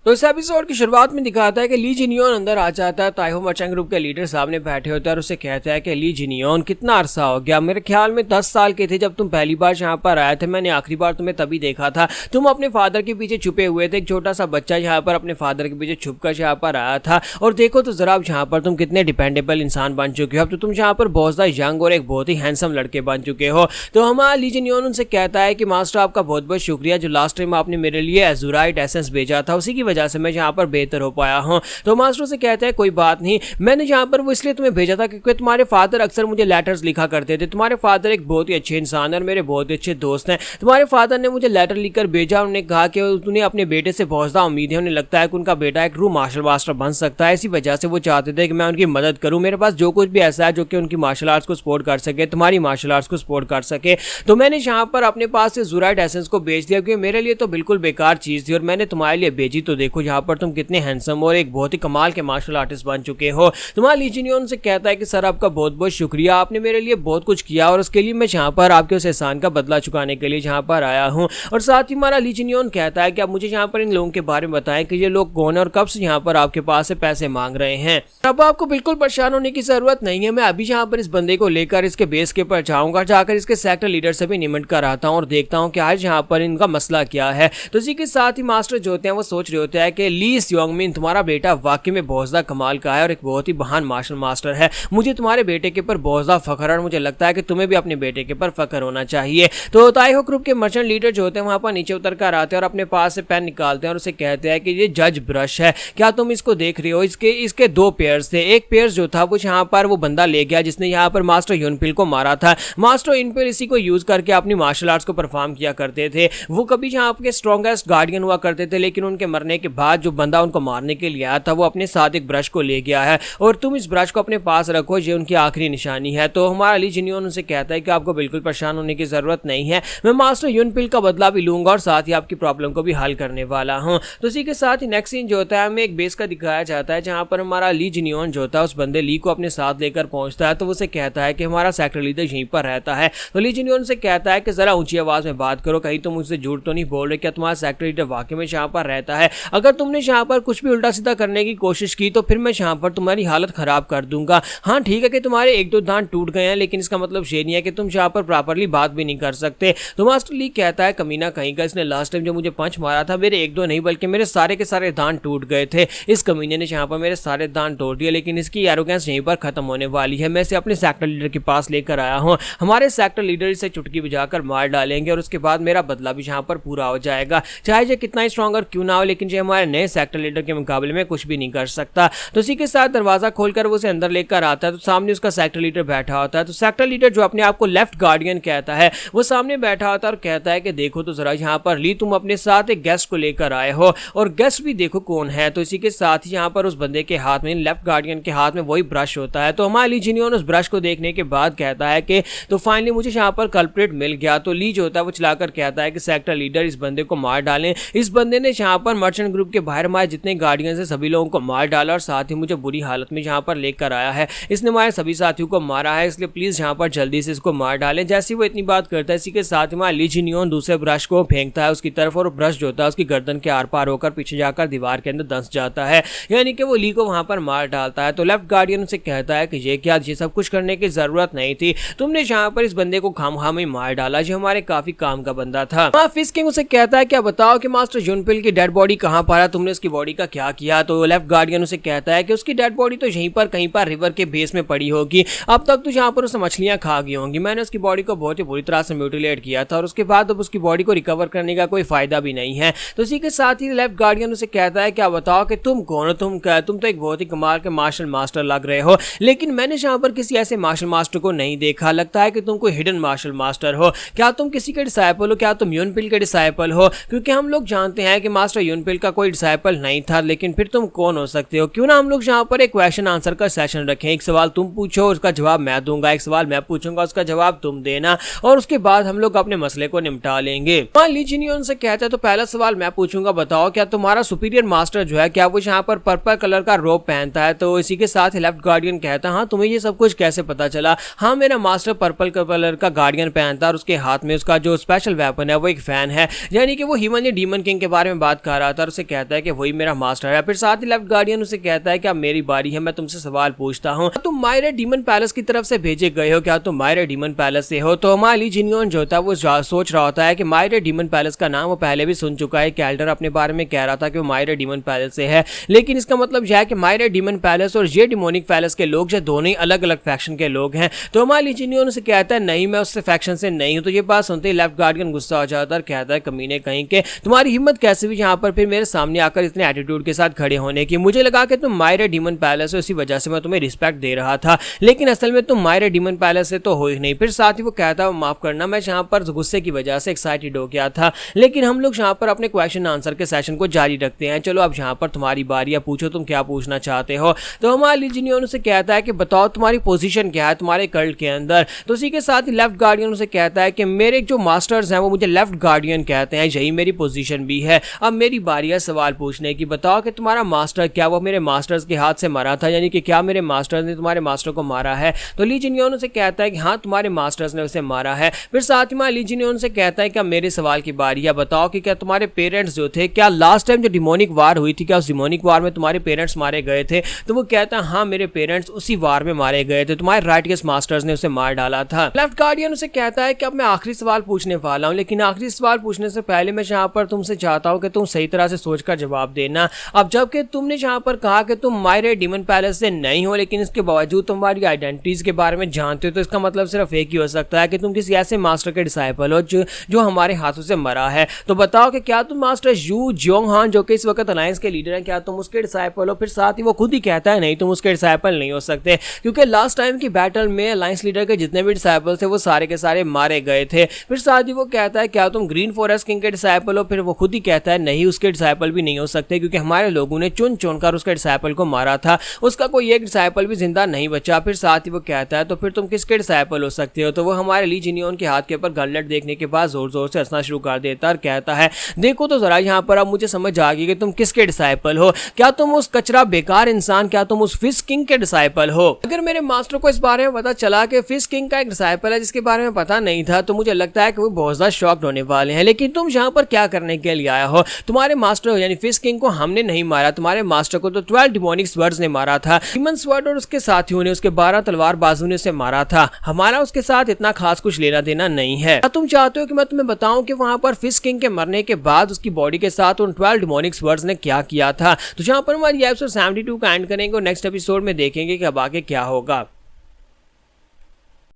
तो इस एपिसोड की शुरुआत में दिखाता है कि ली जिनियन अंदर आ जाता है। ताइहो मर्चेंट ग्रुप के लीडर सामने बैठे होते हैं और उसे कहता है कि ली जिनियन कितना अरसा हो गया, मेरे ख्याल में 10 साल के थे जब तुम पहली बार यहाँ पर आए थे। मैंने आखिरी बार तुम्हें तभी देखा था, तुम अपने फादर के पीछे छुपे हुए थे। एक छोटा सा बच्चा यहाँ पर अपने फादर के पीछे छुपकर यहाँ पर आया था। और देखो तो जरा यहाँ पर तुम कितने डिपेंडेबल इंसान बन चुके हो। अब तो तुम यहाँ पर बहुत ज़्यादा यंग और एक बहुत ही हैंडसम लड़के बन चुके हो। तो हमारा ली जिनियन उनसे कहता है कि मास्टर आपका बहुत बहुत शुक्रिया, जो लास्ट टाइम आपने मेरे लिए एजुराइट एसेंस भेजा था उसी की वजह से मैं यहाँ पर बेहतर हो पाया हूं। तो मास्टर से कहते हैं कोई बात नहीं, मैंने यहाँ पर वो इसलिए तुम्हें भेजा था क्योंकि तुम्हारे फादर अक्सर मुझे लेटर्स लिखा करते थे। तुम्हारे फादर एक बहुत ही अच्छे इंसान है और मेरे बहुत ही अच्छे दोस्त हैं। तुम्हारे फादर ने मुझे लेटर लिखकर भेजा, उन्होंने कहा कि उन्हें अपने बेटे से बहुत ज़्यादा उम्मीद है, उन्हें लगता है कि उनका बेटा एक ट्रू मार्शल मास्टर बन सकता है। इसी वजह से वो चाहते थे कि मैं उनकी मदद करूँ। मेरे पास जो कुछ भी ऐसा है जो कि उनकी मार्शल आर्ट्स को सपोर्ट कर सके, तुम्हारी मार्शल आर्ट्स को सपोर्ट कर सके। तो मैंने यहाँ पर अपने पास से एजुराइट एसेंस को भेज दिया क्योंकि मेरे लिए तो बिल्कुल बेकार चीज़ थी और मैंने तुम्हारे लिए भेजी। तो देखो यहाँ पर तुम कितने हैंडसम और एक बहुत ही कमाल के मार्शल आर्टिस्ट बन चुके हो। तुम्हारा ली जिनियन से कहता है कि सर आपका बहुत बहुत शुक्रिया, आपने मेरे लिए बहुत कुछ किया और उसके लिए मैं यहाँ पर आपके उस एहसान का बदला चुकाने के लिए यहाँ पर आया हूँ। और साथ ही हमारा ली जिनियन कहता है कि आप मुझे यहाँ पर इन लोगों के बारे में बताएं कि ये लोग कौन है और कब से यहाँ पर आपके पास से पैसे मांग रहे हैं। अब आपको बिल्कुल परेशान होने की जरूरत नहीं है, मैं अभी यहाँ पर इस बंदे को लेकर इसके बेस के ऊपर जाऊंगा, जाकर इसके सेक्टर लीडर से भी निमट कर आता हूँ और देखता हूँ कि आज यहाँ पर इनका मसला क्या है। तो इसी के साथ ही मास्टर जो होते हैं वो सोच रहे होते हैं कि ली सियोंगमिन तुम्हारा बेटा वाकई में बहुत ज़्यादा कमाल का है और एक बहुत ही महान मार्शल मास्टर है। मुझे तुम्हारे बेटे के ऊपर बहुत ज़्यादा फख्र है और मुझे लगता है कि तुम्हें भी अपने बेटे के ऊपर फख्र होना चाहिए। तो ताइहो ग्रुप के मर्चेंट लीडर जो होते हैं वहाँ पर नीचे उतर कर आते हैं और अपने पास से पेन निकालते हैं और उसे कहते हैं कि ये जज ब्रश है, क्या तुम इसको देख रहे हो। इसके दो पेयर्स थे, एक पेयर जो था वो यहाँ पर वो बंदा ले गया जिसने यहाँ पर मास्टर यूनपिल को मारा था। मास्टर यूनपिल इसी को यूज करके अपनी मार्शल आर्ट्स को परफॉर्म किया करते थे। वो कभी यहाँ आपके स्ट्रॉन्गेस्ट गार्डियन हुआ करते थे, लेकिन उनके मरने के बाद जो बंदा उनको मारने के लिए आया था वो अपने साथ एक ब्रश को ले गया है और तुम इस ब्रश को अपने पास रखो, ये उनकी आखिरी निशानी है। तो हमारा ली जिनियन उनसे कहता है कि आपको बिल्कुल परेशान होने की जरूरत नहीं है, मैं मास्टर यूनपिल का बदला भी लूंगा और साथ ही आपकी प्रॉब्लम को भी हल करने वाला हूं। तो इसी के साथ ही नेक्स्ट सीन जो होता है हमें एक बेस का दिखाया जाता है जहां पर हमारा ली जिनियन जो होता है उस बंदे ली को अपने साथ लेकर पहुंचता है। तो उसे कहता है कि हमारा सेक्टर लीडर यहीं पर रहता है। तो ली जिनियन से कहता है कि जरा ऊंची आवाज में बात करो, कहीं तुम मुझसे झूठ तो नहीं बोल रहे, क्या तुम्हारा सेक्टर लीडर वाकई में यहाँ पर रहता है। अगर तुमने यहाँ पर कुछ भी उल्टा सीधा करने की कोशिश की तो फिर मैं यहाँ पर तुम्हारी हालत खराब कर दूंगा। हाँ ठीक है कि तुम्हारे एक दो दांत टूट गए हैं, लेकिन इसका मतलब ये नहीं है कि तुम यहाँ पर प्रॉपरली बात भी नहीं कर सकते। तो मास्टर ली कहता है कमीना कहीं का, इसने लास्ट टाइम जो मुझे पंच मारा था मेरे एक दो नहीं बल्कि मेरे सारे के सारे दांत टूट गए थे। इस कमीने ने यहाँ पर मेरे सारे दांत तोड़ दिए, लेकिन इसकी एरोगेंस यहीं पर खत्म होने वाली है। मैं इसे अपने सेक्टर लीडर के पास लेकर आया हूँ, हमारे सेक्टर लीडर इसे चुटकी बजाकर मार डालेंगे और उसके बाद मेरा बदला भी यहाँ पर पूरा हो जाएगा। चाहे ये कितना ही स्ट्रॉन्गर क्यों ना हो, लेकिन ये हमारे नए सेक्टर लीडर के मुकाबले में कुछ भी नहीं कर सकता। तो इसी के साथ दरवाजा खोलकर वो उसे अंदर लेकर आता है तो सामने उसका सेक्टर लीडर बैठा होता है। तो सेक्टर लीडर जो अपने आप को लेफ्ट गार्डियन कहता है वो सामने बैठा होता है और कहता है कि देखो तो जरा यहाँ पर ली तुम अपने साथ एक गेस्ट को लेकर आए हो और गेस्ट भी देखो कौन है। तो इसी के साथ ही यहाँ पर उस बंदे के हाथ में, लेफ्ट गार्डियन के हाथ में वही ब्रश होता है। तो हमारा ली जिनियन उस ब्रश को देखने के बाद कहता है कि तो फाइनली मुझे यहाँ पर कल्प्रिट मिल गया। तो ली जो होता है वो चलाकर कहता है कि सेक्टर लीडर इस बंदे को मार डालें। इस बंदे ने यहाँ पर मर्चेंट ग्रुप के बाहर हमारे जितने गार्डियंस है सभी लोगों को मार डाला और साथ ही मुझे बुरी हालत में यहाँ पर लेकर आया है। इसने हमारे सभी साथियों को मारा है, इसलिए प्लीज यहाँ पर जल्दी से इसको मार डालें। जैसे ही वो इतनी बात करता है इसी के साथ हमारा ली जिनियन दूसरे ब्रश को फेंकता है उसकी तरफ और ब्रश जो होता है उसकी गर्दन के आर पार होकर पीछे जाकर दीवार के अंदर धंस जाता है, यानी कि वो ली को वहां पर मार डालता है। तो लेफ्ट गार्डियन उसे कहता है कि ये क्या, ये सब कुछ करने की जरूरत नहीं थी, तुमने यहाँ पर इस बंदे को खामखा में मार डाला जो हमारे काफी काम का बंदा था। फिश किंग उसे कहता है क्या बताओ कि मास्टर यूनपिल की डेड बॉडी कहाँ पाया, तुमने उसकी बॉडी का क्या किया। तो लेफ्ट गार्डियन उसे कहता है कि उसकी डेड बॉडी तो यहीं पर कहीं पर रिवर के बेस में पड़ी होगी, अब तक तो यहाँ पर उसने मछलियां खा गई होंगी। मैंने उसकी बॉडी को बहुत ही बुरी तरह से म्यूटिलेट किया था और उसके बाद अब उसकी बॉडी को रिकवर करने का कोई फायदा भी नहीं है। तो इसी के साथ ही लेफ्ट गार्डियन उसे कहता है क्या बताओ कि तुम कौन हो, तुम तो एक बहुत ही कमाल के मार्शल मास्टर लग रहे हो, लेकिन मैंने यहाँ पर किसी ऐसे मार्शल मास्टर को नहीं देखा, लगता है कि तुम कोई हिडन मार्शल मास्टर हो। क्या तुम किसी के डिसाइपल हो, क्या तुम यूनपिल के डिसाइपल हो, क्योंकि हम लोग जानते हैं कि मास्टर यूनपिल का कोई डिसाइपल नहीं था, लेकिन फिर तुम कौन हो सकते हो। क्यों ना हम लोग यहाँ पर एक क्वेश्चन आंसर का सेशन रखें, एक सवाल तुम पूछो उसका जवाब मैं दूंगा, एक सवाल मैं पूछूंगा उसका जवाब तुम देना और उसके बाद हम लोग अपने मसले को निपटा लेंगे। ली जिनियन से कहता है तो पहला सवाल मैं पूछूंगा, बताओ क्या तुम्हारा सुपीरियर मास्टर जो है क्या वो यहाँ पर पर्पल कलर का रोब पहनता है। तो इसी के साथ ही लेफ्ट गार्डियन कहता है हाँ तुम्हें ये सब कुछ कैसे पता चला। हाँ मेरा मास्टर पर्पल कलर का गार्डियन पहनता है और उसके हाथ में उसका जो स्पेशल वेपन है वो एक फैन है, यानी कि वो ह्यूमन या डीमन किंग के बारे में बात कर रहा था और उससे कहता है कि वही मेरा मास्टर है। फिर साथ ही लेफ्ट गार्डियन उसे कहता है कि अब मेरी बारी है, मैं तुमसे सवाल पूछता हूँ, तुम मायरे डीमन पैलेस की तरफ से भेजे गए हो, क्या तुम मायरे डीमन पैलेस से हो? तो हमारा ली जिनियन जो होता है वो सोच रहा होता है कि मायरे डीमन पैलेस का नाम वो पहले भी सुन चुका है। कैल्डर अपने बारे में कह रहा था कि वो मायरे डीमन पैलेस से है, लेकिन इसका मतलब यह है कि मायरे डीमन पैलेस और ये डिमोनिक पैलेस के लोग जो दोनों ही अलग अलग फैक्शन के लोग हैं। तो हमारा ली जिनियन उसे कहता है नहीं, मैं उससे फैक्शन से नहीं हूं। तो ये बात सुनते ही लेफ्ट गार्डियन गुस्सा हो जाता है और कहता है कमीने कहीं के तुम्हारी हिम्मत कैसे भी यहाँ पर फिर मेरे सामने आकर इतने एटीट्यूड के साथ खड़े होने की? मुझे लगा कि तुम मायरे डीमन पैलेस हो, इसी वजह से मैं तुम्हें रिस्पेक्ट दे रहा था, लेकिन असल में तुम मायरे डीमन पैलेस से तो हो ही नहीं। फिर साथ ही वो कहता है माफ करना, मैं यहाँ पर गुस्से की वजह से एक्साइटेड हो गया था, लेकिन हम लोग यहाँ पर अपने क्वेश्चन आंसर के सेशन को जारी रखते हैं। चलो अब यहाँ पर तुम्हारी बारी है, पूछो तुम क्या पूछना चाहते हो। तो हमारा ली जिनियन उसे कहता है कि बताओ तुम्हारी पोजीशन क्या है तुम्हारे कल्ट के अंदर। तो उसी के साथ ही लेफ्ट गार्डियन उसे कहता है कि मेरे जो मास्टर्स हैं वो मुझे लेफ्ट गार्डियन कहते हैं, यही मेरी पोजीशन भी है। अब मेरी बारी है सवाल पूछने की, बताओ कि तुम्हारा मास्टर क्या वो मेरे मास्टर्स के हाथ से मरा था, यानी कि क्या मेरे मास्टर ने तुम्हारे मास्टर को मारा है? तो ली जिनियन उसे कहता है कि हाँ तुम्हारे मास्टर्स ने उसे मारा है। फिर साथ ही ली जिनियन से कहता है कि अब मेरे सवाल की बारी है, बताओ कि क्या तुम्हारे पेरेंट्स जो थे, क्या लास्ट टाइम जो डिमोनिक वार हुई थी, क्या उस डिमोनिक वार में तुम्हारे पेरेंट्स मारे गए थे? तो वो कहता है हाँ मेरे पेरेंट्स उसी वार में मारे गए थे, तुम्हारे राइटियस मास्टर्स ने उसे मार डाला था। लेफ्ट गार्डियन उसे कहता है कि अब मैं आखिरी सवाल पूछने वाला हूं, लेकिन आखिरी सवाल पूछने से पहले मैं यहाँ पर तुमसे चाहता हूं कि तुम सही तरह से सोचकर जवाब देना। अब जबकि तुमने यहाँ पर कहा कि तुम मायरे डीमन पैलेस से नहीं हो, लेकिन इसके बावजूद तुम्हारी आइडेंटिटीज के बारे में जानते हो, तो इसका मतलब सिर्फ एक ही हो सकता है कि तुम किसी ऐसे मास्टर के डिसाइपल हो जो हमारे हाथों से मरा है। तो बताओ कि क्या तुम मास्टर यू जोंग हान जो कि इस वक्त अलायंस के लीडर हैं, क्या तुम उसके डिसाइपल हो? फिर साथ ही वो खुद ही कहता है नहीं तुम उसके डिसाइपल नहीं हो सकते, क्योंकि लास्ट टाइम की बैटल में अलायंस लीडर के जितने भी डिसाइपल थे वो सारे के सारे मारे गए थे। फिर साथ ही वो कहता है क्या तुम ग्रीन फॉरेस्ट किंग के डिसाइपल हो? फिर वो खुद ही कहता है नहीं उसके डिसाइपल भी नहीं हो सकते, क्योंकि हमारे लोगों ने चुन चुनकर उसके डिसाइपल को मारा था, उसका कोई एक डिसाइपल भी जिंदा नहीं बचा। फिर साथ ही वो कहता है तो फिर तुम किसके डिसाइपल हो सकते हो? तो वो हमारे ली जिनियन के हाथ के ऊपर गनलेट देखने के बाद जोर जोर से हंसना शुरू कर देता है और कहता है देखो तो जरा यहाँ पर अब मुझे समझ आ गई कि तुम किसके डिसाइपल हो। क्या तुम उस कचरा बेकार इंसान, क्या तुम उस फिश किंग के डिसाइपल हो? अगर मेरे मास्टर को इस बारे में पता चला कि फिश किंग का एक डिसाइपल है जिसके बारे में पता नहीं था, तो मुझे लगता है कि वो बहुत ज्यादा शॉक्ड होने वाले हैं। लेकिन तुम यहाँ पर क्या करने के लिए आया हो? तुम्हारे मास्टर यानी फिश किंग को हमने नहीं मारा, तुम्हारे मास्टर को तो 12 डिमोनिक स्वर्ड्स ने मारा था। डीमन स्वर्ड और उसके साथियों ने, उसके 12 तलवार बाजू ने उसे मारा था। हमारा उसके साथ इतना खास कुछ लेना देना नहीं है। क्या तुम चाहते हो कि मैं तुम्हें बताऊं कि वहां पर फिश किंग के मरने के बाद उसकी बॉडी के साथ उन 12 डिमोनिक स्वर्ड्स ने क्या किया था? तो जहां पर हमारी एपिसोड 72 का एंड करेंगे और नेक्स्ट एपिसोड में देखेंगे कि अब आगे क्या होगा।